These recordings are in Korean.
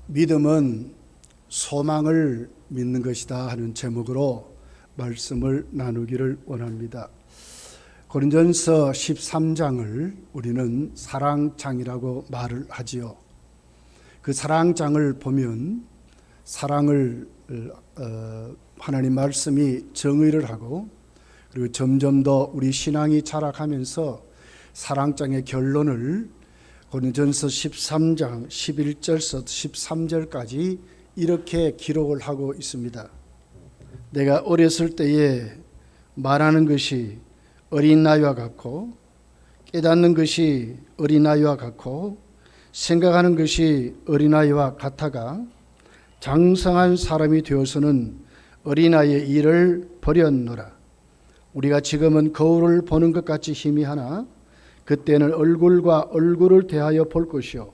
믿음은 소망을 믿는 것이다 하는 제목으로 말씀을 나누기를 원합니다. 고린전서 13장을 우리는 사랑장이라고 말을 하지요. 그 사랑장을 보면 사랑을 하나님 말씀이 정의를 하고 그리고 점점 더 우리 신앙이 자라가면서 사랑장의 결론을 고린전서 13장 11절에서 13절까지 이렇게 기록을 하고 있습니다. 내가 어렸을 때에 말하는 것이 어린아이와 같고 깨닫는 것이 어린아이와 같고 생각하는 것이 어린아이와 같아가 장성한 사람이 되어서는 어린아이의 일을 버렸노라. 우리가 지금은 거울을 보는 것 같이 희미하나 그때는 얼굴과 얼굴을 대하여 볼 것이요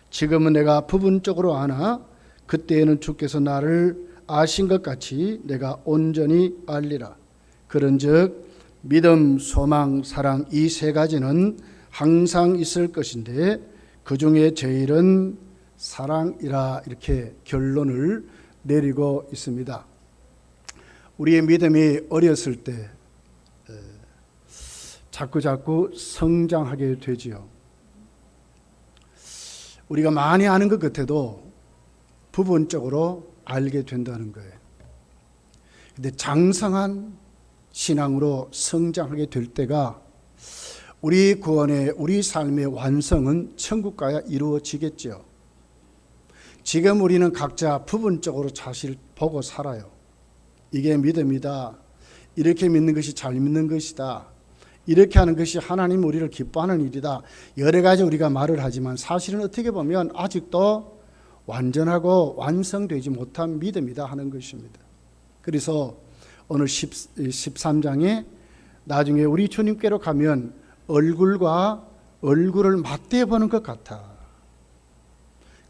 지금은 내가 부분적으로 아나 그때에는 주께서 나를 아신 것 같이 내가 온전히 알리라. 그런즉 믿음, 소망, 사랑 이 세 가지는 항상 있을 것인데 그 중에 제일은 사랑이라 이렇게 결론을 내리고 있습니다. 우리의 믿음이 어렸을 때 자꾸 성장하게 되지요. 우리가 많이 아는 것 같아도 부분적으로 알게 된다는 거예요. 근데 장성한 신앙으로 성장하게 될 때가 우리 구원의 우리 삶의 완성은 천국 가야 이루어지겠죠. 지금 우리는 각자 부분적으로 자신을 보고 살아요. 이게 믿음이다. 이렇게 믿는 것이 잘 믿는 것이다. 이렇게 하는 것이 하나님 우리를 기뻐하는 일이다. 여러 가지 우리가 말을 하지만 사실은 어떻게 보면 아직도 완전하고 완성되지 못한 믿음이다 하는 것입니다. 그래서 오늘 13장에 나중에 우리 주님께로 가면 얼굴과 얼굴을 맞대어 보는 것 같아.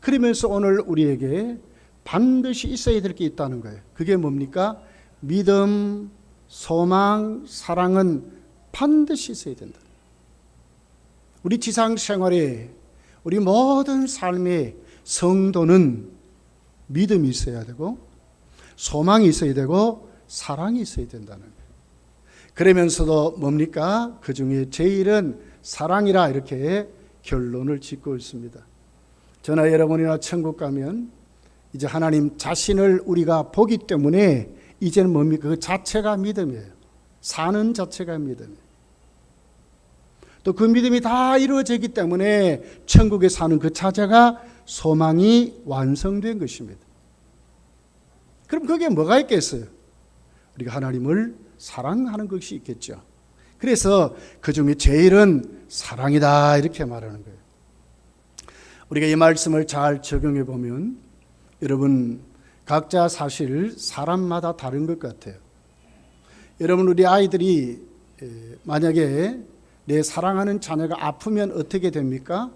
그러면서 오늘 우리에게 반드시 있어야 될 게 있다는 거예요. 그게 뭡니까? 믿음, 소망, 사랑은 반드시 있어야 된다. 우리 지상 생활에 우리 모든 삶의 성도는 믿음이 있어야 되고 소망이 있어야 되고 사랑이 있어야 된다는 거예요. 그러면서도 뭡니까? 그 중에 제일은 사랑이라 이렇게 결론을 짓고 있습니다. 저나 여러분이나 천국 가면 이제 하나님 자신을 우리가 보기 때문에 이제는 뭡니까? 그 자체가 믿음이에요. 사는 자체가 믿음이에요. 또 그 믿음이 다 이루어지기 때문에 천국에 사는 그 자체가 소망이 완성된 것입니다. 그럼 거기에 뭐가 있겠어요? 우리가 하나님을 사랑하는 것이 있겠죠. 그래서 그 중에 제일은 사랑이다 이렇게 말하는 거예요. 우리가 이 말씀을 잘 적용해 보면 여러분 각자 사실 사람마다 다른 것 같아요. 여러분 우리 아이들이 만약에 내 사랑하는 자녀가 아프면 어떻게 됩니까?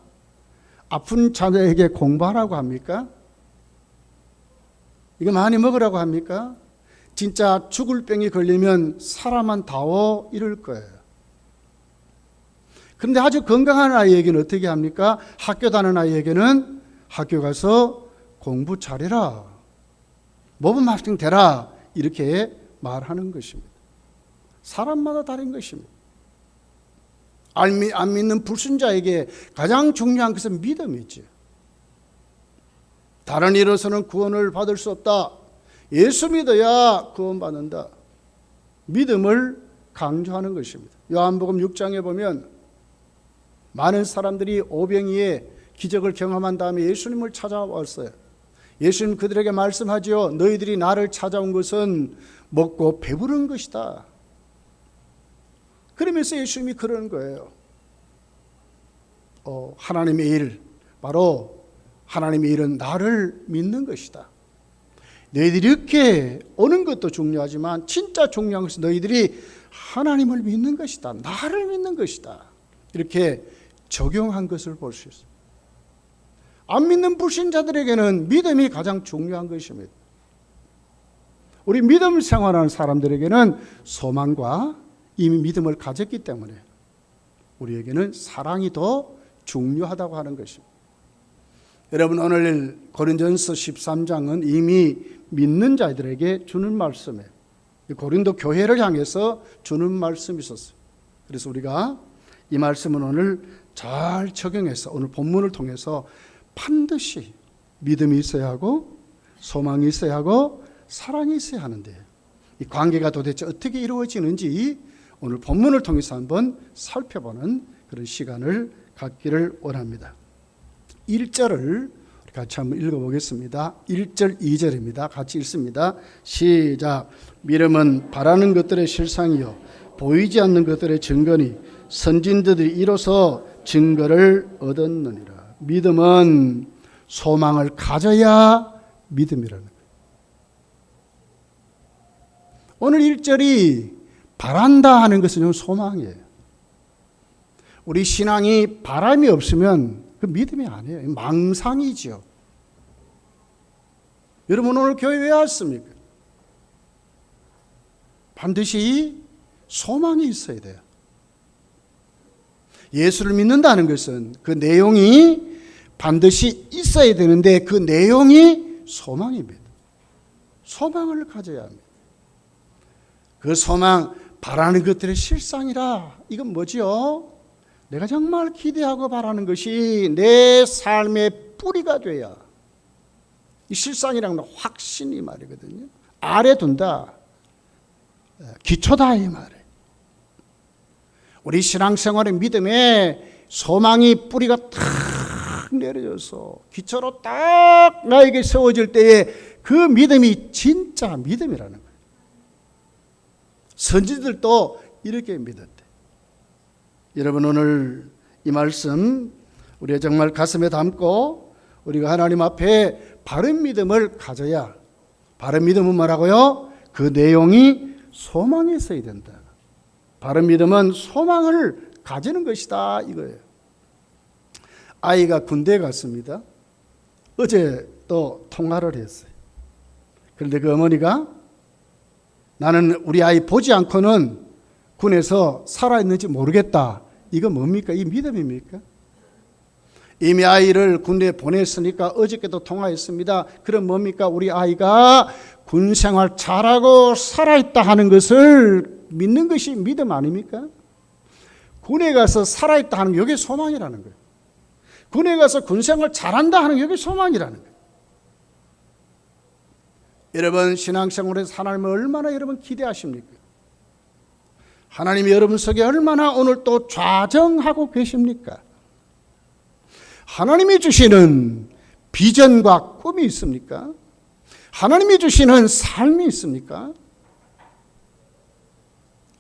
아픈 자녀에게 공부하라고 합니까? 이거 많이 먹으라고 합니까? 진짜 죽을 병이 걸리면 사람만 다오 이럴 거예요. 그런데 아주 건강한 아이에게는 어떻게 합니까? 학교 다니는 아이에게는 학교 가서 공부 잘해라. 모범 학생 되라. 이렇게 말하는 것입니다. 사람마다 다른 것입니다. 안 믿는 불신자에게 가장 중요한 것은 믿음이죠. 다른 일로서는 구원을 받을 수 없다. 예수 믿어야 구원받는다. 믿음을 강조하는 것입니다. 요한복음 6장에 보면 많은 사람들이 오병이의 기적을 경험한 다음에 예수님을 찾아왔어요. 예수님 그들에게 말씀하지요. 너희들이 나를 찾아온 것은 먹고 배부른 것이다. 그러면서 예수님이 그러는 거예요. 하나님의 일, 바로 하나님의 일은 나를 믿는 것이다. 너희들이 이렇게 오는 것도 중요하지만 진짜 중요한 것은 너희들이 하나님을 믿는 것이다. 나를 믿는 것이다. 이렇게 적용한 것을 볼 수 있습니다. 안 믿는 불신자들에게는 믿음이 가장 중요한 것입니다. 우리 믿음 생활하는 사람들에게는 소망과 이미 믿음을 가졌기 때문에 우리에게는 사랑이 더 중요하다고 하는 것입니다. 여러분 오늘 고린도전서 13장은 이미 믿는 자들에게 주는 말씀이에요. 고린도 교회를 향해서 주는 말씀이 있었어요. 그래서 우리가 이 말씀은 오늘 잘 적용해서 오늘 본문을 통해서 반드시 믿음이 있어야 하고 소망이 있어야 하고 사랑이 있어야 하는데 이 관계가 도대체 어떻게 이루어지는지 오늘 본문을 통해서 한번 살펴보는 그런 시간을 갖기를 원합니다. 1절을 같이 한번 읽어보겠습니다. 1절 2절입니다. 같이 읽습니다. 시작. 믿음은 바라는 것들의 실상이요 보이지 않는 것들의 증거니 선진들이 이로써 증거를 얻었느니라. 믿음은 소망을 가져야 믿음이라는 거예요. 오늘 1절이 바란다 하는 것은 소망이에요. 우리 신앙이 바람이 없으면 그 믿음이 아니에요. 망상이죠. 여러분 오늘 교회 왜 왔습니까? 반드시 소망이 있어야 돼요. 예수를 믿는다는 것은 그 내용이 반드시 있어야 되는데 그 내용이 소망입니다. 소망을 가져야 합니다. 그 소망 바라는 것들의 실상이라. 이건 뭐지요? 내가 정말 기대하고 바라는 것이 내 삶의 뿌리가 돼야 이 실상이라는 건 확신이 말이거든요. 아래 둔다. 기초다 이 말이에요. 우리 신앙생활의 믿음에 소망이 뿌리가 탁 내려져서 기초로 딱 나에게 세워질 때에 그 믿음이 진짜 믿음이라는 거예요. 선지들도 이렇게 믿었대. 여러분 오늘 이 말씀 우리가 정말 가슴에 담고 우리가 하나님 앞에 바른 믿음을 가져야, 바른 믿음은 뭐라고요? 그 내용이 소망이 있어야 된다. 바른 믿음은 소망을 가지는 것이다 이거예요. 아이가 군대에 갔습니다. 어제 또 통화를 했어요. 그런데 그 어머니가 나는 우리 아이 보지 않고는 군에서 살아있는지 모르겠다. 이거 뭡니까? 이 믿음입니까? 이미 아이를 군대에 보냈으니까 어저께도 통화했습니다. 그럼 뭡니까? 우리 아이가 군생활 잘하고 살아있다 하는 것을 믿는 것이 믿음 아닙니까? 군에 가서 살아있다 하는 게 이게 소망이라는 거예요. 군에 가서 군생활 잘한다 하는 게 이게 소망이라는 거예요. 여러분 신앙생활에서 하나님을 얼마나 여러분 기대하십니까? 하나님이 여러분 속에 얼마나 오늘 또 좌정하고 계십니까? 하나님이 주시는 비전과 꿈이 있습니까? 하나님이 주시는 삶이 있습니까?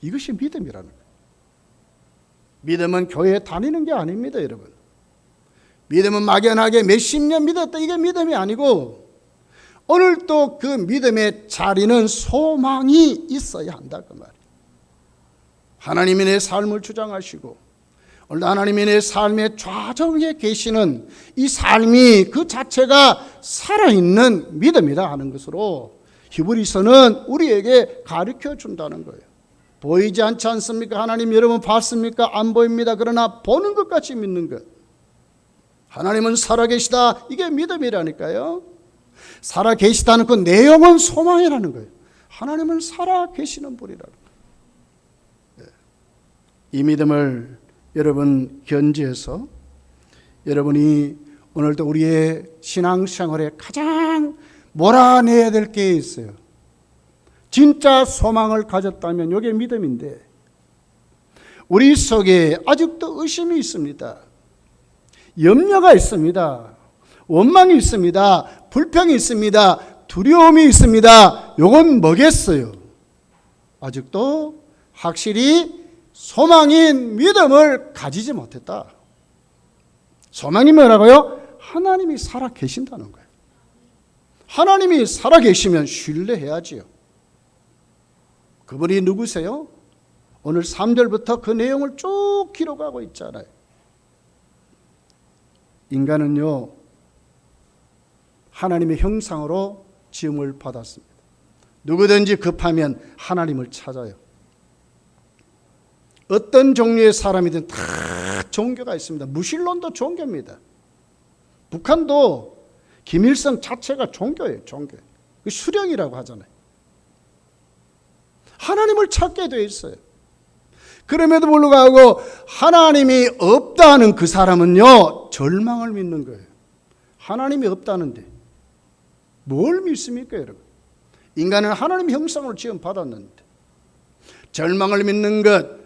이것이 믿음이라는 거예요. 믿음은 교회에 다니는 게 아닙니다, 여러분. 믿음은 막연하게 몇십 년 믿었다 이게 믿음이 아니고 오늘 또 그 믿음의 자리는 소망이 있어야 한다 그 말이에요. 하나님이 내 삶을 주장하시고 오늘 하나님이 내 삶의 좌정에 계시는 이 삶이 그 자체가 살아있는 믿음이다 하는 것으로 히브리서는 우리에게 가르쳐 준다는 거예요. 보이지 않지 않습니까? 하나님 여러분 봤습니까? 안 보입니다. 그러나 보는 것 같이 믿는 것. 하나님은 살아계시다. 이게 믿음이라니까요. 살아계시다는 그 내용은 소망이라는 거예요. 하나님은 살아계시는 분이라는 거예요. 이 믿음을 여러분 견지해서 여러분이 오늘도 우리의 신앙생활에 가장 몰아내야 될 게 있어요. 진짜 소망을 가졌다면 이게 믿음인데 우리 속에 아직도 의심이 있습니다. 염려가 있습니다. 원망이 있습니다. 불평이 있습니다. 두려움이 있습니다. 이건 뭐겠어요? 아직도 확실히 소망인 믿음을 가지지 못했다. 소망이 뭐라고요? 하나님이 살아 계신다는 거예요. 하나님이 살아 계시면 신뢰해야지요. 그분이 누구세요? 오늘 3절부터 그 내용을 쭉 기록하고 있잖아요. 인간은요, 하나님의 형상으로 지음을 받았습니다. 누구든지 급하면 하나님을 찾아요. 어떤 종류의 사람이든 다 종교가 있습니다. 무신론도 종교입니다. 북한도 김일성 자체가 종교예요. 종교. 수령이라고 하잖아요. 하나님을 찾게 되어 있어요. 그럼에도 불구하고 하나님이 없다는 그 사람은요, 절망을 믿는 거예요. 하나님이 없다는데 뭘 믿습니까, 여러분? 인간은 하나님의 형상으로 지음받았는데 절망을 믿는 것,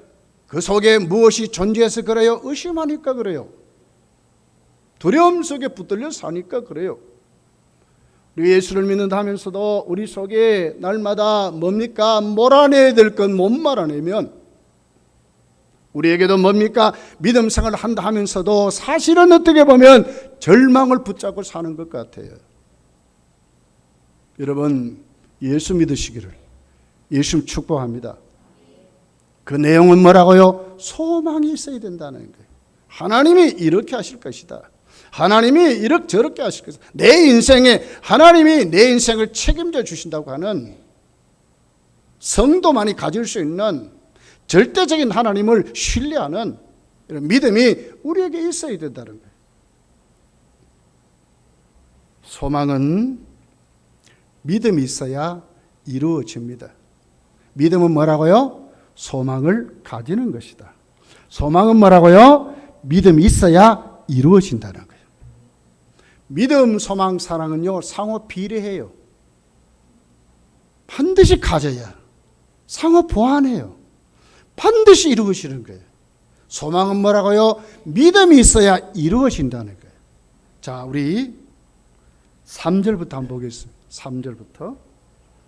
그 속에 무엇이 존재해서 그래요? 의심하니까 그래요. 두려움 속에 붙들려 사니까 그래요. 우리 예수를 믿는다 하면서도 우리 속에 날마다 뭡니까? 몰아내야 될 건 못 말아내면, 우리에게도 뭡니까? 믿음 생활을 한다 하면서도 사실은 어떻게 보면 절망을 붙잡고 사는 것 같아요. 여러분, 예수 믿으시기를 예수 축복합니다. 그 내용은 뭐라고요? 소망이 있어야 된다는 거예요. 하나님이 이렇게 하실 것이다. 하나님이 이렇게 하실 것이다. 내 인생에 하나님이 내 인생을 책임져 주신다고 하는 성도만이 가질 수 있는 절대적인 하나님을 신뢰하는 이런 믿음이 우리에게 있어야 된다는 거예요. 소망은 믿음이 있어야 이루어집니다. 믿음은 뭐라고요? 소망을 가지는 것이다. 소망은 뭐라고요? 믿음이 있어야 이루어진다는 거예요. 믿음, 소망, 사랑은요, 상호 비례해요. 반드시 가져야 상호 보완해요. 반드시 이루어지는 거예요. 소망은 뭐라고요? 믿음이 있어야 이루어진다는 거예요. 자, 우리 3절부터 한번 보겠습니다. 3절부터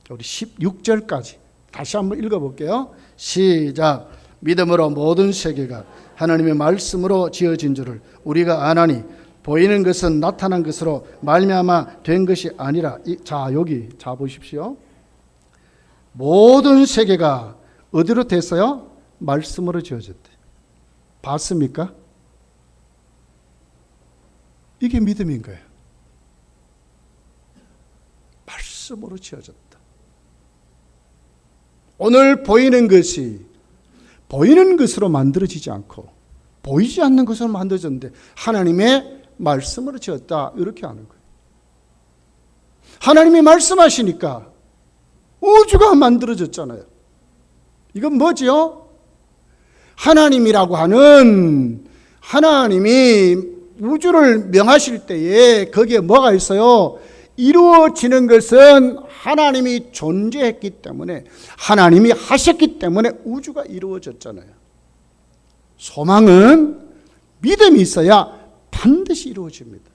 우리 16절까지 다시 한번 읽어볼게요. 시작. 믿음으로 모든 세계가 하나님의 말씀으로 지어진 줄을 우리가 아나니 보이는 것은 나타난 것으로 말미암아 된 것이 아니라. 자, 여기 자 보십시오. 모든 세계가 어디로 됐어요? 말씀으로 지어졌대. 봤습니까? 이게 믿음인 거예요. 말씀으로 지어졌다. 오늘 보이는 것이 보이는 것으로 만들어지지 않고 보이지 않는 것으로 만들어졌는데 하나님의 말씀으로 지었다, 이렇게 하는 거예요. 하나님이 말씀하시니까 우주가 만들어졌잖아요. 이건 뭐지요? 하나님이라고 하는, 하나님이 우주를 명하실 때에 거기에 뭐가 있어요? 이루어지는 것은 하나님이 존재했기 때문에, 하나님이 하셨기 때문에 우주가 이루어졌잖아요. 소망은 믿음이 있어야 반드시 이루어집니다.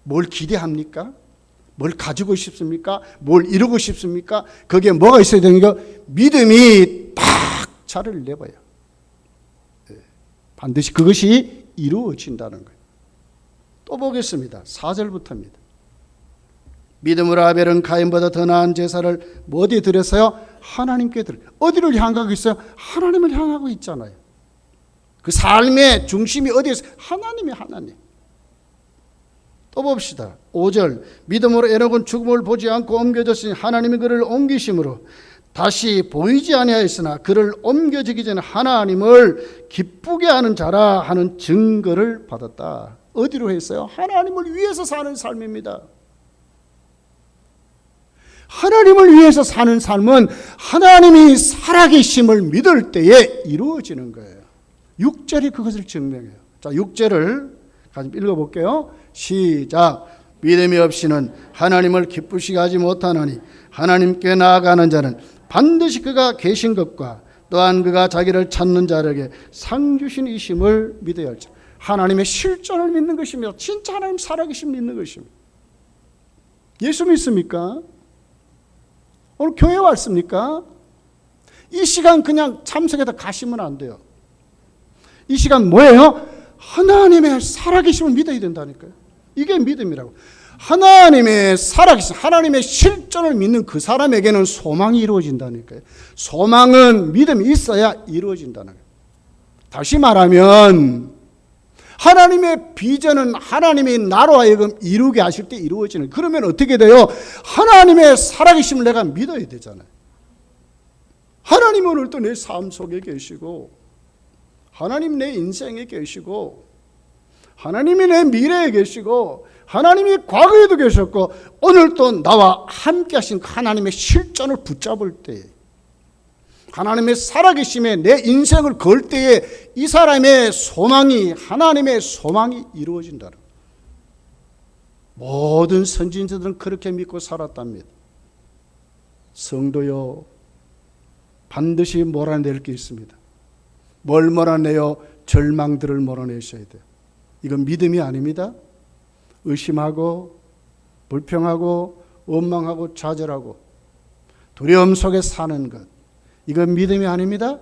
뭘 기대합니까? 뭘 가지고 싶습니까? 뭘 이루고 싶습니까? 거기에 뭐가 있어야 되는가? 믿음이 딱 자리를 내봐요. 반드시 그것이 이루어진다는 거예요. 또 보겠습니다. 4절부터입니다. 믿음으로 아벨은 가인보다 더 나은 제사를 어디에 드렸어요? 하나님께 드렸어요. 어디를 향하고 있어요? 하나님을 향하고 있잖아요. 그 삶의 중심이 어디에 있어요? 하나님이 하나님. 또 봅시다. 5절. 믿음으로 에녹은 죽음을 보지 않고 옮겨졌으니 하나님이 그를 옮기심으로 다시 보이지 아니하였으나 그를 옮겨지기 전에 하나님을 기쁘게 하는 자라 하는 증거를 받았다. 어디로 했어요? 하나님을 위해서 사는 삶입니다. 하나님을 위해서 사는 삶은 하나님이 살아계심을 믿을 때에 이루어지는 거예요. 6절이 그것을 증명해요. 자, 6절을 같이 읽어볼게요. 시작. 믿음이 없이는 하나님을 기쁘시게 하지 못하나니 하나님께 나아가는 자는 반드시 그가 계신 것과 또한 그가 자기를 찾는 자에게 상 주신 이심을 믿어야 할지. 하나님의 실존을 믿는 것입니다. 진짜 하나님 살아계심 믿는 것입니다. 예수 믿습니까? 오늘 교회 왔습니까? 이 시간 그냥 참석해서 가시면 안 돼요. 이 시간 뭐예요? 하나님의 살아계심을 믿어야 된다니까요. 이게 믿음이라고. 하나님의 살아계심, 하나님의 실존을 믿는 그 사람에게는 소망이 이루어진다니까요. 소망은 믿음이 있어야 이루어진다는 거예요. 다시 말하면 하나님의 비전은 하나님이 나로 하여금 이루게 하실 때 이루어지는. 그러면 어떻게 돼요? 하나님의 살아계심을 내가 믿어야 되잖아요. 하나님은 오늘도 내 삶 속에 계시고 하나님 내 인생에 계시고 하나님이 내 미래에 계시고 하나님이 과거에도 계셨고 오늘도 나와 함께 하신 하나님의 실존을 붙잡을 때에, 하나님의 살아계심에 내 인생을 걸 때에 이 사람의 소망이, 하나님의 소망이 이루어진다는 거예요. 모든 선진자들은 그렇게 믿고 살았답니다. 성도요, 반드시 몰아낼 게 있습니다. 뭘 몰아내요? 절망들을 몰아내셔야 돼요. 이건 믿음이 아닙니다. 의심하고 불평하고 원망하고 좌절하고 두려움 속에 사는 것, 이건 믿음이 아닙니다.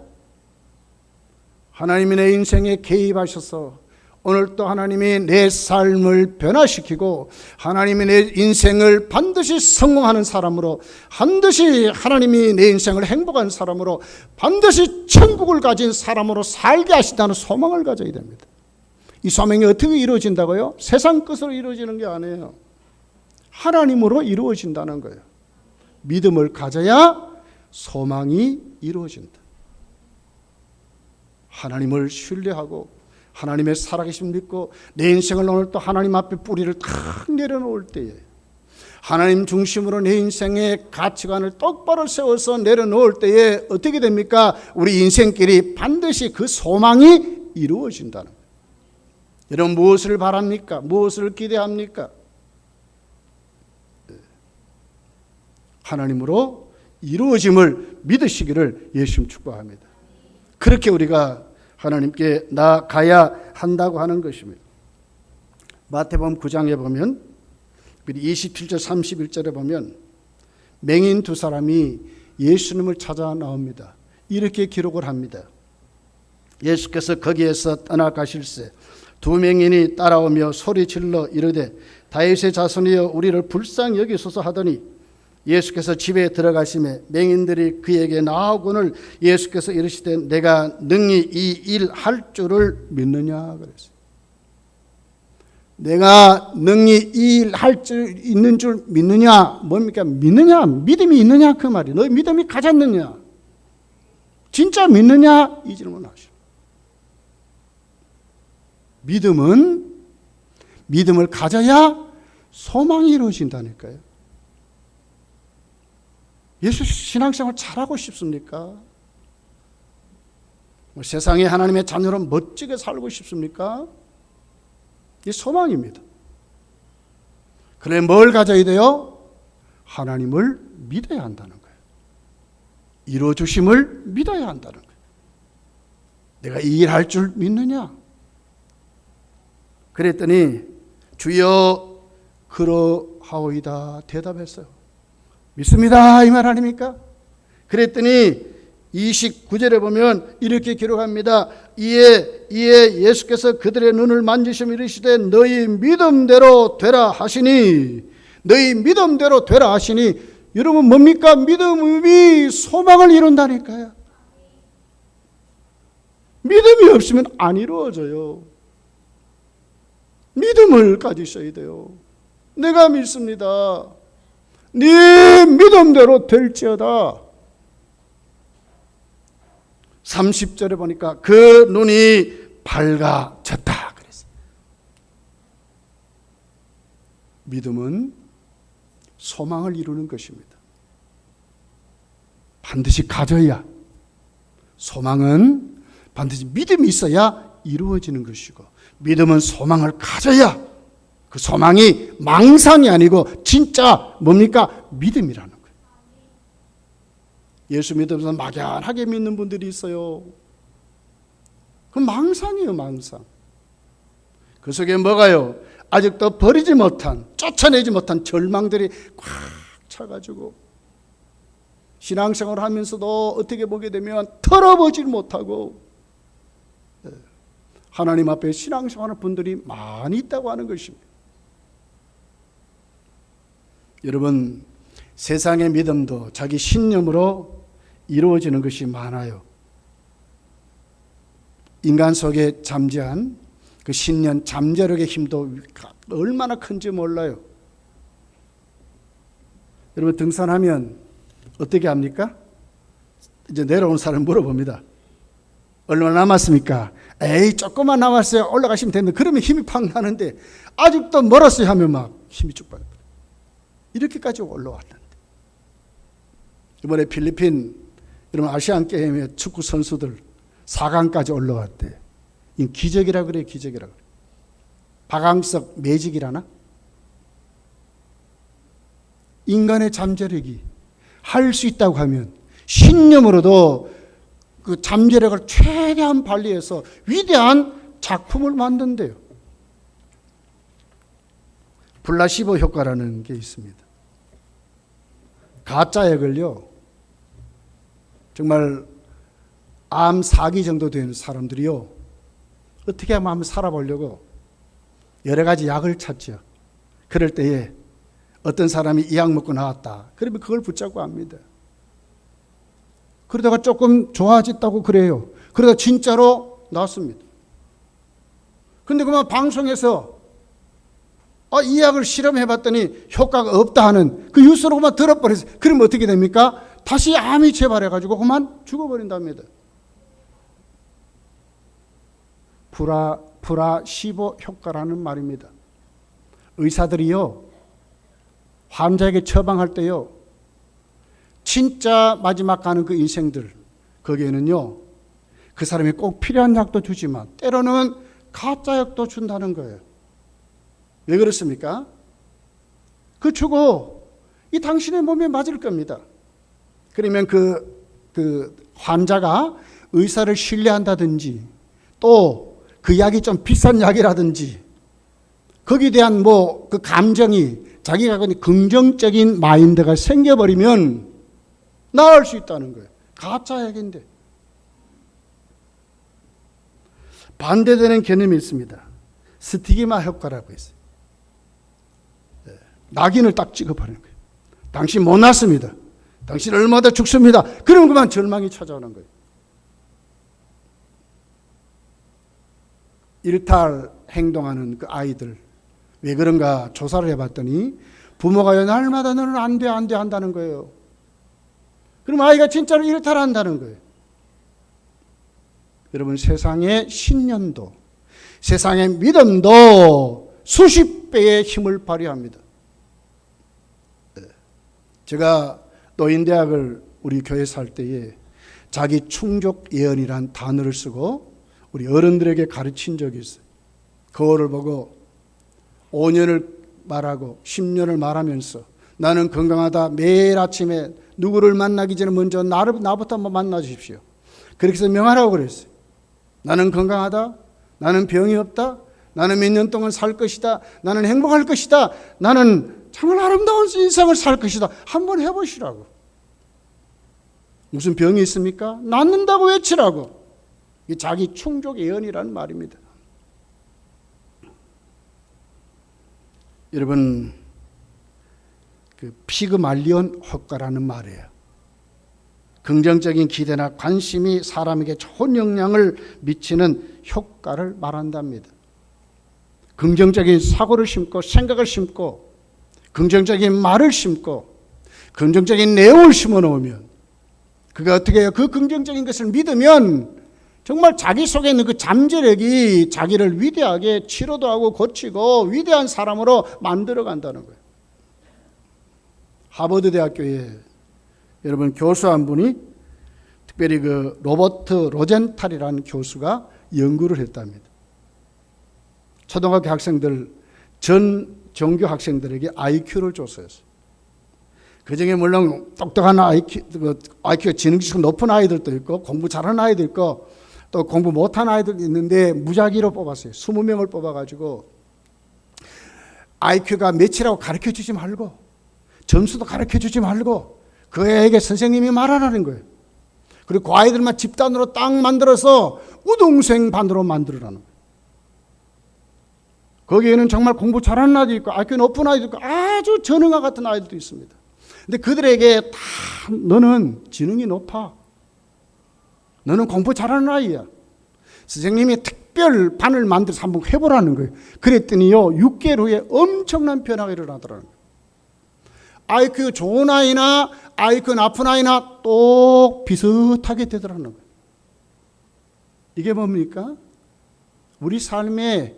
하나님이 내 인생에 개입하셔서 오늘 또 하나님이 내 삶을 변화시키고 하나님이 내 인생을 반드시 성공하는 사람으로, 반드시 하나님이 내 인생을 행복한 사람으로, 반드시 천국을 가진 사람으로 살게 하신다는 소망을 가져야 됩니다. 이 소망이 어떻게 이루어진다고요? 세상 것으로 이루어지는 게 아니에요. 하나님으로 이루어진다는 거예요. 믿음을 가져야 소망이 이루어진다. 하나님을 신뢰하고 하나님의 살아계심을 믿고 내 인생을 오늘 또 하나님 앞에 뿌리를 탁 내려놓을 때에, 하나님 중심으로 내 인생의 가치관을 똑바로 세워서 내려놓을 때에 어떻게 됩니까? 우리 인생길이 반드시 그 소망이 이루어진다는 거예요. 여러분, 무엇을 바랍니까? 무엇을 기대합니까? 하나님으로 이루어짐을 믿으시기를 예수님 축복합니다. 그렇게 우리가 하나님께 나아가야 한다고 하는 것입니다. 마태복음 9장에 보면 27절 31절에 보면 맹인 두 사람이 예수님을 찾아 나옵니다. 이렇게 기록을 합니다. 예수께서 거기에서 떠나가실새 두 맹인이 따라오며 소리질러 이르되 다윗의 자손이여 우리를 불쌍히 여기소서 하더니 예수께서 집에 들어가시매 맹인들이 그에게 나오거늘 예수께서 이르시되 내가 능히 이 일 할 줄을 믿느냐 그랬어요. 내가 능히 이 일 할 줄 있는 줄 믿느냐? 뭡니까? 믿느냐? 믿음이 있느냐? 그 말이. 너 믿음이 가졌느냐? 진짜 믿느냐? 이 질문하시오. 믿음을 가져야 소망이 이루어진다니까요. 예수 신앙생활 잘하고 싶습니까? 세상에 하나님의 자녀로 멋지게 살고 싶습니까? 이 소망입니다. 그래 뭘 가져야 돼요? 하나님을 믿어야 한다는 거예요. 이루어주심을 믿어야 한다는 거예요. 내가 이 일 할 줄 믿느냐? 그랬더니 주여 그러하오이다 대답했어요. 믿습니다 이 말 아닙니까? 그랬더니 29절에 보면 이렇게 기록합니다. 이에 예수께서 그들의 눈을 만지시며 이르시되 너희 믿음대로 되라 하시니, 너희 믿음대로 되라 하시니, 여러분 뭡니까? 믿음이 소망을 이룬다니까요. 믿음이 없으면 안 이루어져요. 믿음을 가지셔야 돼요. 내가 믿습니다. 네 믿음대로 될지어다. 30절에 보니까 그 눈이 밝아졌다 그랬어요. 믿음은 소망을 이루는 것입니다. 반드시 가져야, 소망은 반드시 믿음이 있어야 이루어지는 것이고, 믿음은 소망을 가져야 그 소망이 망상이 아니고 진짜 뭡니까? 믿음이라는 거예요. 예수 믿으면서 막연하게 믿는 분들이 있어요. 그건 망상이에요, 망상. 그 속에 뭐가요? 아직도 버리지 못한, 쫓아내지 못한 절망들이 꽉 차가지고 신앙생활을 하면서도 어떻게 보게 되면 털어보질 못하고 하나님 앞에 신앙생활하는 분들이 많이 있다고 하는 것입니다. 여러분, 세상의 믿음도 자기 신념으로 이루어지는 것이 많아요. 인간 속에 잠재한 그 신념, 잠재력의 힘도 얼마나 큰지 몰라요. 여러분, 등산하면 어떻게 합니까? 이제 내려온 사람 물어봅니다. 얼마나 남았습니까? 에이, 조금만 남았어요. 올라가시면 되는데, 그러면 힘이 팍 나는데, 아직도 멀었어요 하면 막 힘이 쭉 빠져. 이렇게까지 올라왔는데. 이번에 필리핀, 여러분 아시안 게임의 축구 선수들 4강까지 올라왔대. 이 기적이라 그래, 기적이라 그래. 박항석 매직이라나? 인간의 잠재력이 할 수 있다고 하면 신념으로도 그 잠재력을 최대한 발휘해서 위대한 작품을 만든대요. 플라시보 효과라는 게 있습니다. 가짜약을요, 정말 암 4기 정도 되는 사람들이요, 어떻게 하면 한번 살아보려고 여러 가지 약을 찾죠. 그럴 때에 어떤 사람이 이 약 먹고 나왔다. 그러면 그걸 붙잡고 합니다. 그러다가 조금 좋아졌다고 그래요. 그러다 진짜로 나왔습니다. 근데 그만 방송에서 이 약을 실험해봤더니 효과가 없다 하는 그 뉴스로 그만 들어버렸어요. 그러면 어떻게 됩니까? 다시 암이 재발해가지고 그만 죽어버린답니다. 플라시보 효과라는 말입니다. 의사들이요, 환자에게 처방할 때요, 진짜 마지막 가는 그 인생들, 거기에는요, 그 사람이 꼭 필요한 약도 주지만 때로는 가짜 약도 준다는 거예요. 왜 그렇습니까? 그 주고 이 당신의 몸에 맞을 겁니다. 그러면 그 환자가 의사를 신뢰한다든지, 또 그 약이 좀 비싼 약이라든지, 거기에 대한 그 감정이, 자기가 긍정적인 마인드가 생겨버리면 나을 수 있다는 거예요. 가짜 약인데. 반대되는 개념이 있습니다. 스티그마 효과라고 있어요. 낙인을 딱 찍어버리는 거예요. 당신 못 났습니다. 당신 얼마나 죽습니다. 그러면 그만 절망이 찾아오는 거예요. 일탈 행동하는 그 아이들, 왜 그런가 조사를 해봤더니 부모가 날마다 너는 안 돼, 안 돼 한다는 거예요. 그럼 아이가 진짜로 일탈한다는 거예요. 여러분, 세상의 신념도, 세상의 믿음도 수십 배의 힘을 발휘합니다. 제가 노인대학을 우리 교회에서 할 때에 자기 충족 예언이란 단어를 쓰고 우리 어른들에게 가르친 적이 있어요. 거울을 보고 5년을 말하고 10년을 말하면서 나는 건강하다. 매일 아침에 누구를 만나기 전에 먼저 나부터 한번 만나 주십시오. 그렇게 해서 명하라고 그랬어요. 나는 건강하다. 나는 병이 없다. 나는 몇 년 동안 살 것이다. 나는 행복할 것이다. 나는 정말 아름다운 인생을 살 것이다. 한번 해보시라고. 무슨 병이 있습니까? 낫는다고 외치라고. 이게 자기 충족 예언이라는 말입니다. 여러분, 그 피그말리온 효과라는 말이에요. 긍정적인 기대나 관심이 사람에게 좋은 영향을 미치는 효과를 말한답니다. 긍정적인 사고를 심고 생각을 심고 긍정적인 말을 심고 긍정적인 내용을 심어 놓으면 그가 어떻게 해요? 그 긍정적인 것을 믿으면 정말 자기 속에 있는 그 잠재력이 자기를 위대하게 치료도 하고 고치고 위대한 사람으로 만들어 간다는 거예요. 하버드 대학교에 여러분 교수 한 분이 특별히 그 로버트 로젠탈이라는 교수가 연구를 했답니다. 초등학교 학생들, 전 정규 학생들에게 IQ를 조사했어요. 그중에 물론 똑똑한 IQ가 지능지수가 높은 아이들도 있고 공부 잘하는 아이도 있고 또 공부 못한 아이들도 있는데 무작위로 뽑았어요. 20명을 뽑아가지고 IQ가 몇이라고 가르쳐주지 말고 점수도 가르쳐주지 말고 그 애에게 선생님이 말하라는 거예요. 그리고 그 아이들만 집단으로 딱 만들어서 우등생 반으로 만들어라는 거예요. 거기에는 정말 공부 잘하는 아이도 있고 IQ 높은 아이도 있고 아주 전능아 같은 아이들도 있습니다. 근데 그들에게 다 너는 지능이 높아. 너는 공부 잘하는 아이야. 선생님이 특별 반을 만들어서 한번 해보라는 거예요. 그랬더니요 6개월 후에 엄청난 변화가 일어나더라는 거예요. IQ 좋은 아이나 IQ 나쁜 아이나 똑 비슷하게 되더라는 거예요. 이게 뭡니까? 우리 삶에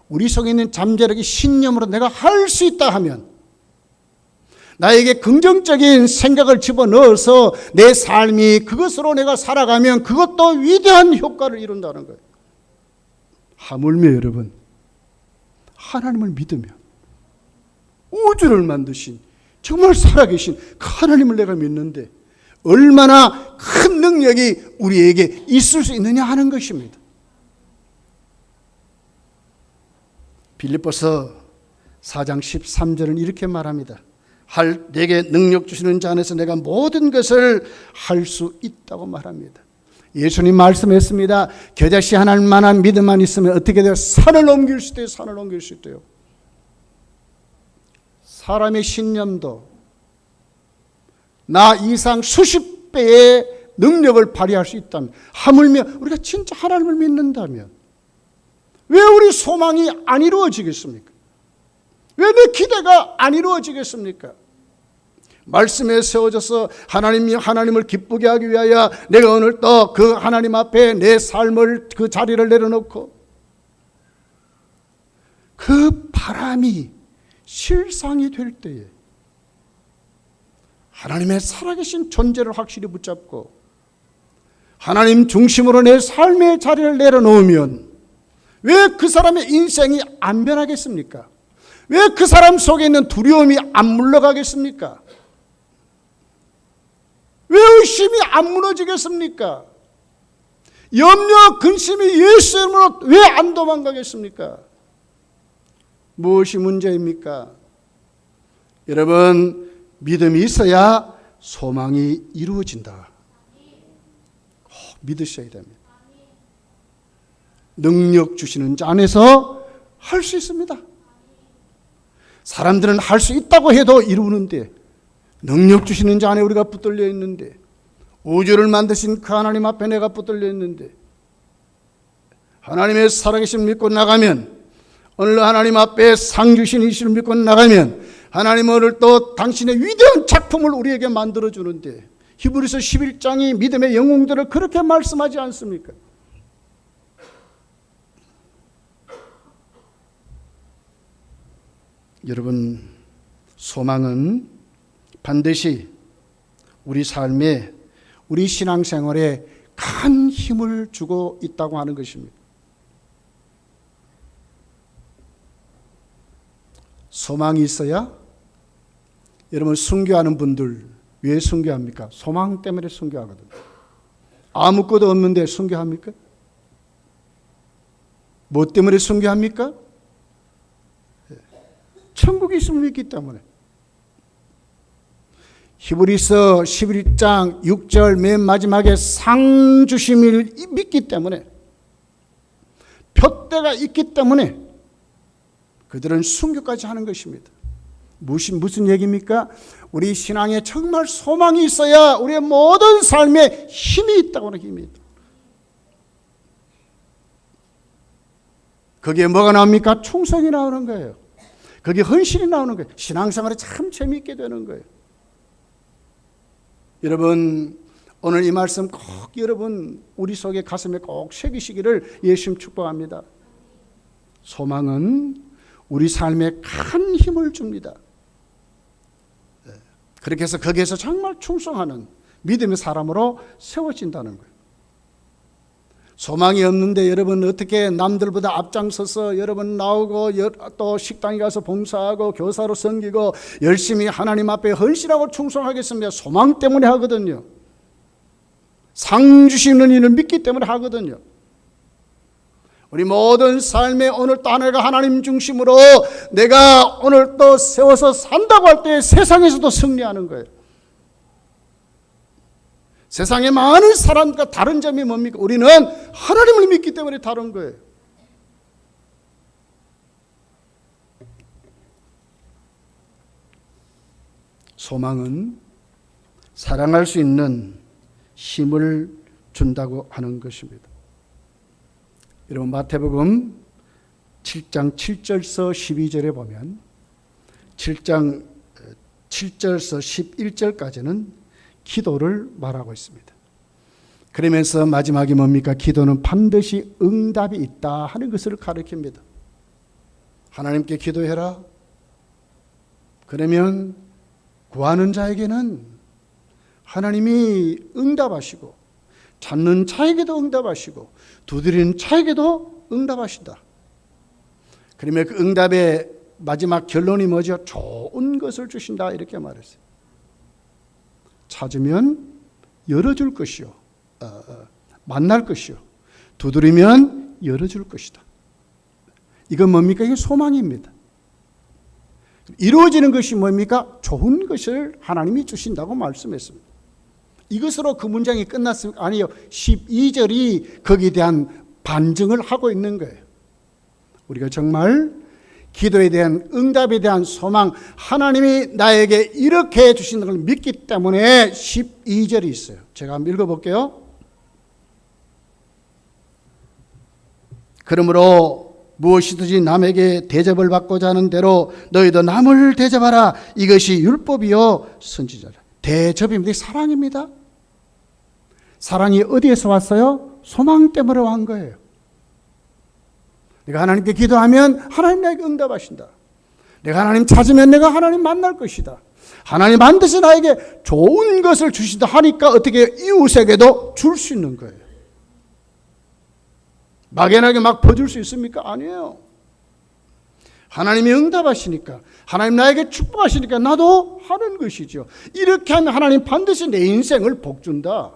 우리 속에 있는 잠재력이 신념으로 내가 할 수 있다 하면, 나에게 긍정적인 생각을 집어넣어서 내 삶이 그것으로 내가 살아가면 그것도 위대한 효과를 이룬다는 거예요. 하물며 여러분, 하나님을 믿으면, 우주를 만드신 정말 살아계신 그 하나님을 내가 믿는데 얼마나 큰 능력이 우리에게 있을 수 있느냐 하는 것입니다. 빌립보서 4장 13절은 이렇게 말합니다. 내게 능력 주시는 자 안에서 내가 모든 것을 할 수 있다고 말합니다. 예수님 말씀했습니다. 겨자씨 하나만한 믿음만 있으면 어떻게 돼요? 산을 옮길 수 있대요. 산을 옮길 수 있대요. 사람의 신념도 나 이상 수십 배의 능력을 발휘할 수 있다면, 하물며 우리가 진짜 하나님을 믿는다면 왜 우리 소망이 안 이루어지겠습니까? 왜 내 기대가 안 이루어지겠습니까? 말씀에 세워져서 하나님을 기쁘게 하기 위하여 내가 오늘 또 그 하나님 앞에 내 삶을, 그 자리를 내려놓고 그 바람이 실상이 될 때에 하나님의 살아계신 존재를 확실히 붙잡고 하나님 중심으로 내 삶의 자리를 내려놓으면 왜 그 사람의 인생이 안 변하겠습니까? 왜 그 사람 속에 있는 두려움이 안 물러가겠습니까? 왜 의심이 안 무너지겠습니까? 염려, 근심이 예수 이름으로 왜 안 도망가겠습니까? 무엇이 문제입니까? 여러분, 믿음이 있어야 소망이 이루어진다. 꼭 믿으셔야 됩니다. 능력 주시는 자 안에서 할 수 있습니다. 사람들은 할 수 있다고 해도 이루는데, 능력 주시는 자 안에 우리가 붙들려 있는데, 우주를 만드신 그 하나님 앞에 내가 붙들려 있는데, 하나님의 살아계심 믿고 나가면, 오늘 하나님 앞에 상 주신 이시를 믿고 나가면 하나님 오늘 또 당신의 위대한 작품을 우리에게 만들어주는데, 히브리서 11장이 믿음의 영웅들을 그렇게 말씀하지 않습니까? 여러분, 소망은 반드시 우리 삶에, 우리 신앙생활에 큰 힘을 주고 있다고 하는 것입니다. 소망이 있어야, 여러분 순교하는 분들 왜 순교합니까? 소망 때문에 순교하거든요. 아무것도 없는데 순교합니까? 뭐 때문에 순교합니까? 천국이 있음을 믿기 때문에. 히브리서 11장 6절 맨 마지막에 상 주심을 믿기 때문에, 표대가 있기 때문에 그들은 순교까지 하는 것입니다. 무슨 얘기입니까? 우리 신앙에 정말 소망이 있어야 우리의 모든 삶에 힘이 있다고 하는 힘입니다. 거기에 뭐가 나옵니까? 충성이 나오는 거예요. 거기에 헌신이 나오는 거예요. 신앙생활이 참 재미있게 되는 거예요. 여러분, 오늘 이 말씀 꼭 여러분 우리 속에 가슴에 꼭 새기시기를 예수님 축복합니다. 소망은 우리 삶에 큰 힘을 줍니다. 그렇게 해서 거기에서 정말 충성하는 믿음의 사람으로 세워진다는 거예요. 소망이 없는데 여러분 어떻게 남들보다 앞장서서 여러분 나오고 또 식당에 가서 봉사하고 교사로 섬기고 열심히 하나님 앞에 헌신하고 충성하겠습니다. 소망 때문에 하거든요. 상 주시는 이를 믿기 때문에 하거든요. 우리 모든 삶의 오늘 또 하나가 하나님 중심으로 내가 오늘 또 세워서 산다고 할 때 세상에서도 승리하는 거예요. 세상의 많은 사람과 다른 점이 뭡니까? 우리는 하나님을 믿기 때문에 다른 거예요. 소망은 사랑할 수 있는 힘을 준다고 하는 것입니다. 여러분, 마태복음 7장 7절서 12절에 보면 7장 7절서 11절까지는 기도를 말하고 있습니다. 그러면서 마지막이 뭡니까? 기도는 반드시 응답이 있다 하는 것을 가르칩니다. 하나님께 기도해라. 그러면 구하는 자에게는 하나님이 응답하시고, 찾는 자에게도 응답하시고, 두드리는 자에게도 응답하신다. 그러면 그 응답의 마지막 결론이 뭐죠? 좋은 것을 주신다 이렇게 말했어요. 찾으면 열어줄 것이요, 만날 것이요, 두드리면 열어줄 것이다. 이건 뭡니까? 이게 소망입니다. 이루어지는 것이 뭡니까? 좋은 것을 하나님이 주신다고 말씀했습니다. 이것으로 그 문장이 끝났습니까? 아니요. 12절이 거기에 대한 반증을 하고 있는 거예요. 우리가 정말 기도에 대한 응답에 대한 소망, 하나님이 나에게 이렇게 해주신다는 걸 믿기 때문에 12절이 있어요. 제가 한번 읽어볼게요. 그러므로 무엇이든지 남에게 대접을 받고자 하는 대로 너희도 남을 대접하라. 이것이 율법이요 선지자라. 대접입니다. 사랑입니다. 사랑이 어디에서 왔어요? 소망 때문에 온 거예요. 내가 하나님께 기도하면 하나님 나에게 응답하신다. 내가 하나님 찾으면 내가 하나님 만날 것이다. 하나님 반드시 나에게 좋은 것을 주신다 하니까 어떻게 이웃에게도 줄 수 있는 거예요. 막연하게 막 퍼줄 수 있습니까? 아니에요. 하나님이 응답하시니까, 하나님 나에게 축복하시니까 나도 하는 것이죠. 이렇게 하면 하나님 반드시 내 인생을 복준다.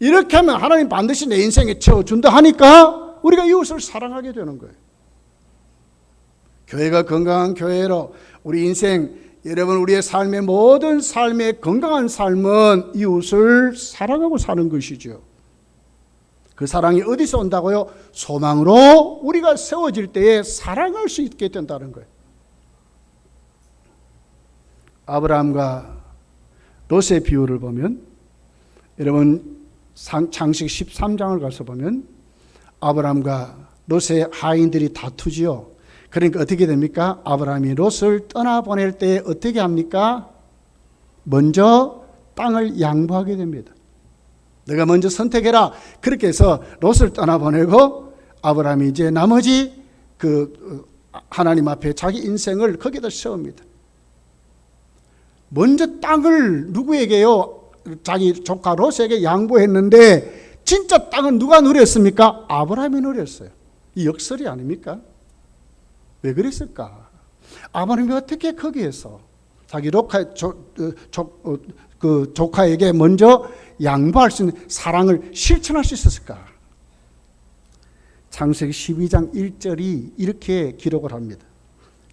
이렇게 하면 하나님 반드시 내 인생에 채워준다 하니까 우리가 이웃을 사랑하게 되는 거예요. 교회가 건강한 교회로 우리 인생, 여러분 우리의 삶의 모든 삶의 건강한 삶은 이웃을 사랑하고 사는 것이죠. 그 사랑이 어디서 온다고요? 소망으로 우리가 세워질 때에 사랑할 수 있게 된다는 거예요. 아브라함과 롯의 비유를 보면, 여러분 창세기 13장을 가서 보면 아브라함과 롯의 하인들이 다투지요. 그러니까 어떻게 됩니까? 아브라함이 롯을 떠나보낼 때 어떻게 합니까? 먼저 땅을 양보하게 됩니다. 내가 먼저 선택해라. 그렇게 해서 롯을 떠나보내고 아브라함이 이제 나머지 하나님 앞에 자기 인생을 거기다 세웁니다. 먼저 땅을 누구에게요? 자기 조카 롯에게 양보했는데 진짜 땅은 누가 누렸습니까? 아브라함이 누렸어요. 이 역설이 아닙니까? 왜 그랬을까? 아브라함이 어떻게 거기에서 자기 조카에게 먼저 양보할 수 있는 사랑을 실천할 수 있었을까? 창세기 12장 1절이 이렇게 기록을 합니다.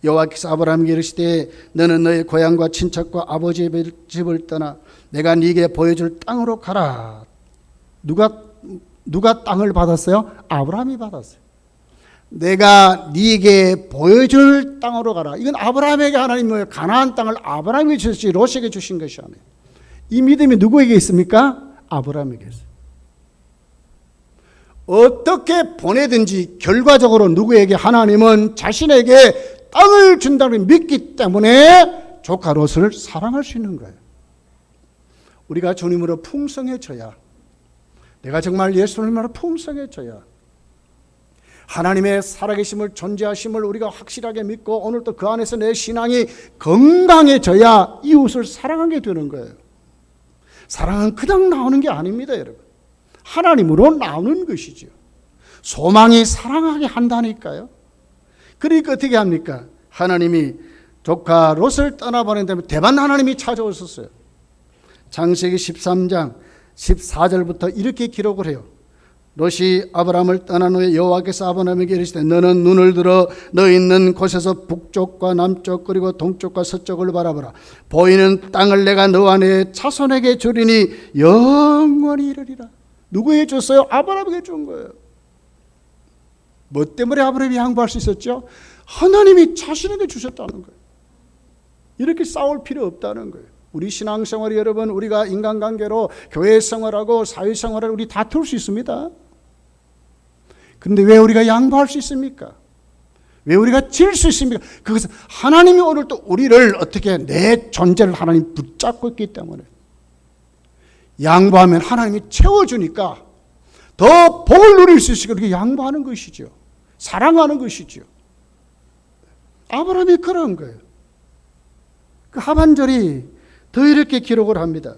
여호와께서 아브라함에게 이르시되 너는 너의 고향과 친척과 아버지의 집을 떠나 내가 네게 보여줄 땅으로 가라. 누가 땅을 받았어요? 아브라함이 받았어요. 내가 네게 보여줄 땅으로 가라. 이건 아브라함에게 하나님이 가나안 땅을 아브라함에게 주셨지 롯에게 주신 것이 아니에요. 이 믿음이 누구에게 있습니까? 아브라함에게 있어요. 어떻게 보내든지 결과적으로 누구에게 하나님은 자신에게 땅을 준다는 믿기 때문에 조카 롯을 사랑할 수 있는 거예요. 우리가 주님으로 풍성해져야, 내가 정말 예수님으로 풍성해져야 하나님의 살아계심을 존재하심을 우리가 확실하게 믿고 오늘도 그 안에서 내 신앙이 건강해져야 이웃을 사랑하게 되는 거예요. 사랑은 그냥 나오는 게 아닙니다, 여러분. 하나님으로 나오는 것이죠. 소망이 사랑하게 한다니까요. 그러니까 어떻게 합니까? 하나님이 조카 롯을 떠나보낸 다음에 대반 하나님이 찾아오셨어요. 창세기 13장 14절부터 이렇게 기록을 해요. 롯이 아브라함을 떠난 후에 여호와께서 아브라함에게 이르시되 너는 눈을 들어 너 있는 곳에서 북쪽과 남쪽 그리고 동쪽과 서쪽을 바라보라. 보이는 땅을 내가 너와 내 자손에게 주리니 영원히 이르리라. 누구에게 줬어요? 아브라함에게 준 거예요. 뭐 때문에 아브라함이 양보할 수 있었죠? 하나님이 자신에게 주셨다는 거예요. 이렇게 싸울 필요 없다는 거예요. 우리 신앙생활이 여러분, 우리가 인간관계로 교회 생활하고 사회생활을 우리 다툴 수 있습니다. 그런데 왜 우리가 양보할 수 있습니까? 왜 우리가 질 수 있습니까? 그것은 하나님이 오늘 또 우리를 어떻게 내 존재를 하나님 붙잡고 있기 때문에 양보하면 하나님이 채워주니까 더 복을 누릴 수 있으니까 그렇게 양보하는 것이죠. 사랑하는 것이죠. 아브라함이 그런 거예요. 그 하반절이 더 이렇게 기록을 합니다.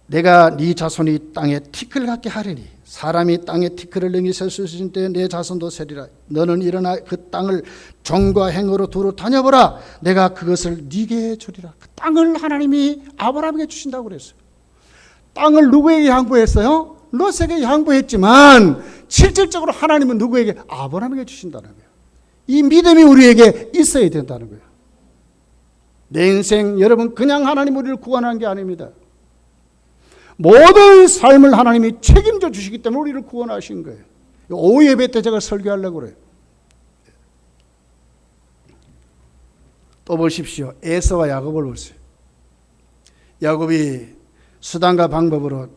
내가 네 자손이 땅에 티끌 같게 하리니 사람이 땅에 티끌을 능히 셀 수 있을 때 내 자손도 세리라. 너는 일어나 그 땅을 정과 행으로 두루 다녀보라. 내가 그것을 네게 주리라. 그 땅을 하나님이 아브라함에게 주신다고 그랬어요. 땅을 누구에게 양보했어요? 롯에게 양보했지만 실질적으로 하나님은 누구에게? 아브라함에게 주신다는 거예요. 이 믿음이 우리에게 있어야 된다는 거예요. 내 인생 여러분 그냥 하나님 우리를 구원한 게 아닙니다. 모든 삶을 하나님이 책임져 주시기 때문에 우리를 구원하신 거예요. 오후 예배 때 제가 설교하려고 그래요. 또 보십시오. 에서와 야곱을 보세요. 야곱이 수단과 방법으로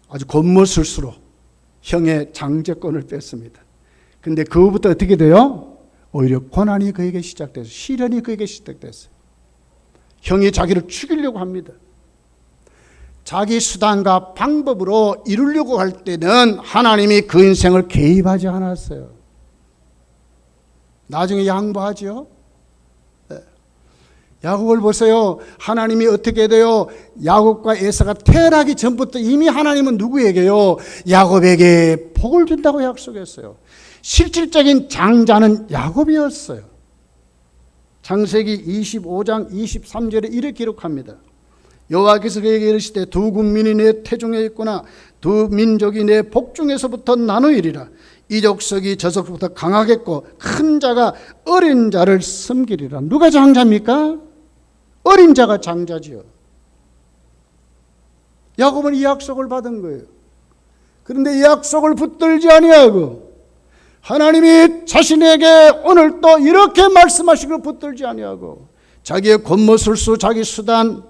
아주 겉멋술수로 형의 장제권을 뺐습니다. 근데 그후부터 어떻게 돼요? 오히려 고난이 그에게 시작돼서 시련이 그에게 시작됐어요. 형이 자기를 죽이려고 합니다. 자기 수단과 방법으로 이루려고 할 때는 하나님이 그 인생을 개입하지 않았어요. 나중에 양보하죠. 야곱을 보세요. 하나님이 어떻게 돼요? 야곱과 에사가 태어나기 전부터 이미 하나님은 누구에게요? 야곱에게 복을 준다고 약속했어요. 실질적인 장자는 야곱이었어요. 창세기 25장 23절에 이렇게 기록합니다. 여호와께서 그에게 이르시되 두 국민이 내 태중에 있구나. 두 민족이 내 복중에서부터 나누이리라. 이 족속이 저 족속부터 강하겠고 큰 자가 어린 자를 섬기리라. 누가 장자입니까? 어린 자가 장자지요. 야곱은 이 약속을 받은 거예요. 그런데 이 약속을 붙들지 아니하고 하나님이 자신에게 오늘 또 이렇게 말씀하시고 붙들지 아니하고 자기의 겉멋술수, 자기 수단,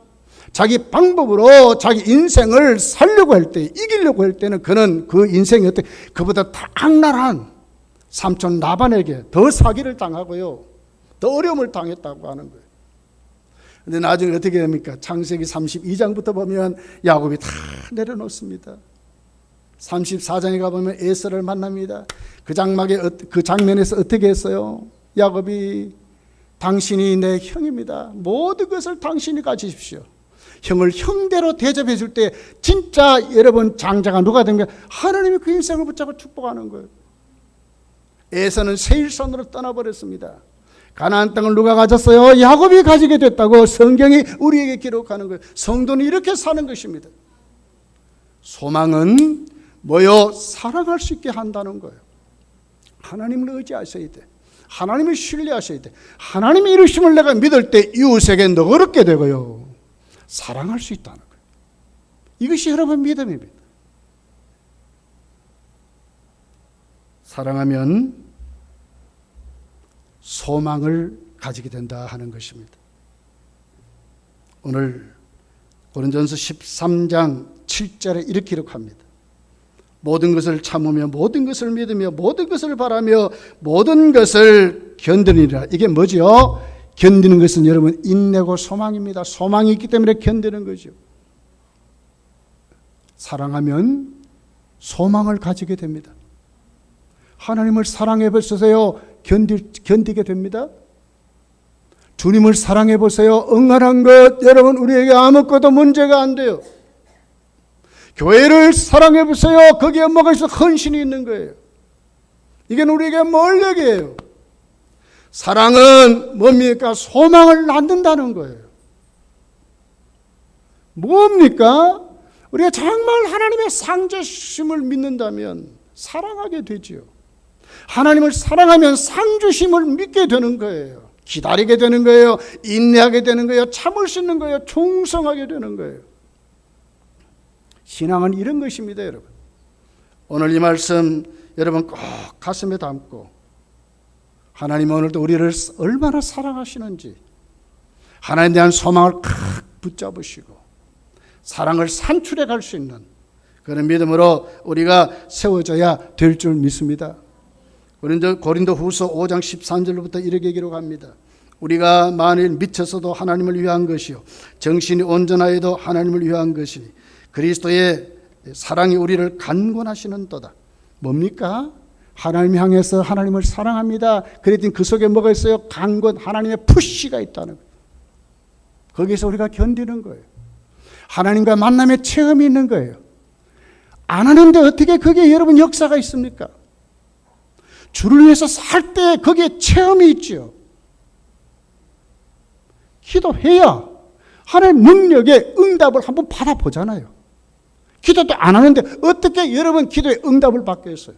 자기 방법으로 자기 인생을 살려고 할 때, 이기려고 할 때는 그는 그 인생이 어때? 그보다 더 악랄한 삼촌 라반에게 더 사기를 당하고요, 더 어려움을 당했다고 하는 거예요. 근데 나중에 어떻게 됩니까? 창세기 32장부터 보면 야곱이 다 내려놓습니다. 34장에 가보면 에서를 만납니다. 그 장면에서 어떻게 했어요? 야곱이 당신이 내 형입니다. 모든 것을 당신이 가지십시오. 형을 형대로 대접해 줄 때 진짜 여러분 장자가 누가 된 거예요? 하나님이 그 인생을 붙잡아 축복하는 거예요. 에서는 세일선으로 떠나버렸습니다. 가나안 땅을 누가 가졌어요? 야곱이 가지게 됐다고 성경이 우리에게 기록하는 거예요. 성도는 이렇게 사는 것입니다. 소망은 뭐요? 사랑할 수 있게 한다는 거예요. 하나님을 의지하셔야 돼. 하나님을 신뢰하셔야 돼. 하나님의 이루심을 내가 믿을 때 이웃에게 너그럽게 되고요, 사랑할 수 있다는 거예요. 이것이 여러분 믿음입니다. 사랑하면 소망을 가지게 된다 하는 것입니다. 오늘 고린도전서 13장 7절에 이렇게 기록합니다. 모든 것을 참으며 모든 것을 믿으며 모든 것을 바라며 모든 것을 견디느니라. 이게 뭐죠? 견디는 것은 여러분 인내고 소망입니다. 소망이 있기 때문에 견디는 거죠. 사랑하면 소망을 가지게 됩니다. 하나님을 사랑해 보세요. 견디게 됩니다. 주님을 사랑해 보세요. 응하는 것 여러분 우리에게 아무것도 문제가 안 돼요. 교회를 사랑해 보세요. 거기에 뭐가 있어? 헌신이 있는 거예요. 이건 우리에게 뭘 얘기해요? 사랑은 뭡니까? 소망을 낳는다는 거예요. 뭡니까? 우리가 정말 하나님의 상주심을 믿는다면 사랑하게 되지요. 하나님을 사랑하면 상주심을 믿게 되는 거예요. 기다리게 되는 거예요. 인내하게 되는 거예요. 참을 수 있는 거예요. 충성하게 되는 거예요. 신앙은 이런 것입니다, 여러분. 오늘 이 말씀 여러분 꼭 가슴에 담고 하나님은 오늘도 우리를 얼마나 사랑하시는지 하나님에 대한 소망을 칵 붙잡으시고 사랑을 산출해 갈 수 있는 그런 믿음으로 우리가 세워져야 될 줄 믿습니다. 고린도 후서 5장 13절부터 이렇게 기록합니다. 우리가 만일 미쳐서도 하나님을 위한 것이요 정신이 온전하여도 하나님을 위한 것이니 그리스도의 사랑이 우리를 간권하시는도다. 뭡니까? 하나님 향해서 하나님을 사랑합니다. 그랬더니 그 속에 뭐가 있어요? 간권, 하나님의 푸시가 있다는 거예요. 거기서 우리가 견디는 거예요. 하나님과 만남의 체험이 있는 거예요. 안 하는데 어떻게 거기에 여러분 역사가 있습니까? 주를 위해서 살 때 거기에 체험이 있죠. 기도해야 하나님 능력의 응답을 한번 받아보잖아요. 기도도 안 하는데 어떻게 여러분 기도의 응답을 받겠어요?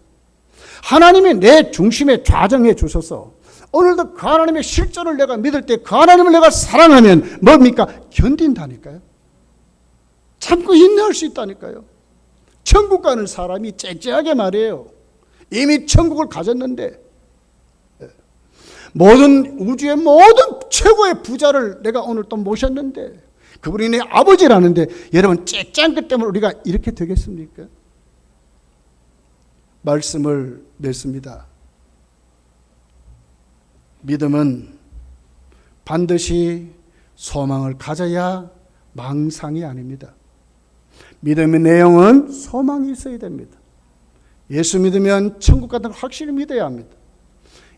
하나님이 내 중심에 좌정해 주셔서 오늘도 그 하나님의 실존을 내가 믿을 때 그 하나님을 내가 사랑하면 뭡니까? 견딘다니까요. 참고 인내할 수 있다니까요. 천국 가는 사람이 째째하게 말해요. 이미 천국을 가졌는데 모든 우주의 모든 최고의 부자를 내가 오늘 또 모셨는데 그분이 내 아버지라는데 여러분 째째한 것 때문에 우리가 이렇게 되겠습니까? 말씀을 냈습니다. 믿음은 반드시 소망을 가져야 망상이 아닙니다. 믿음의 내용은 소망이 있어야 됩니다. 예수 믿으면 천국 같은 걸 확실히 믿어야 합니다.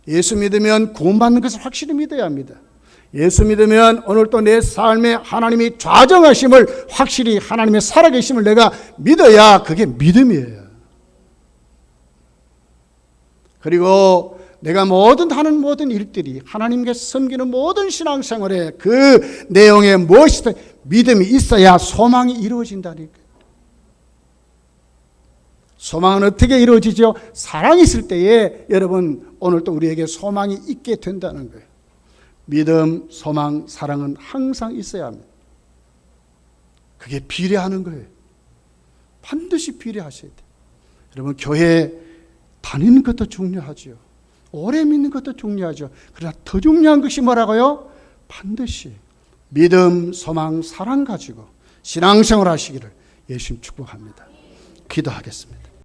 예수 믿으면 구원받는 것을 확실히 믿어야 합니다. 예수 믿으면 오늘 또 내 삶에 하나님이 좌정하심을 확실히 하나님의 살아계심을 내가 믿어야 그게 믿음이에요. 그리고 내가 하는 모든 일들이 하나님께 섬기는 모든 신앙생활에 그 내용에 무엇이든 믿음이 있어야 소망이 이루어진다니까요. 소망은 어떻게 이루어지죠? 사랑이 있을 때에 여러분 오늘 또 우리에게 소망이 있게 된다는 거예요. 믿음, 소망, 사랑은 항상 있어야 합니다. 그게 비례하는 거예요. 반드시 비례하셔야 돼요. 여러분 교회 다니는 것도 중요하죠. 오래 믿는 것도 중요하죠. 그러나 더 중요한 것이 뭐라고요? 반드시 믿음, 소망, 사랑 가지고 신앙생활 하시기를 예수님 축복합니다. 기도하겠습니다.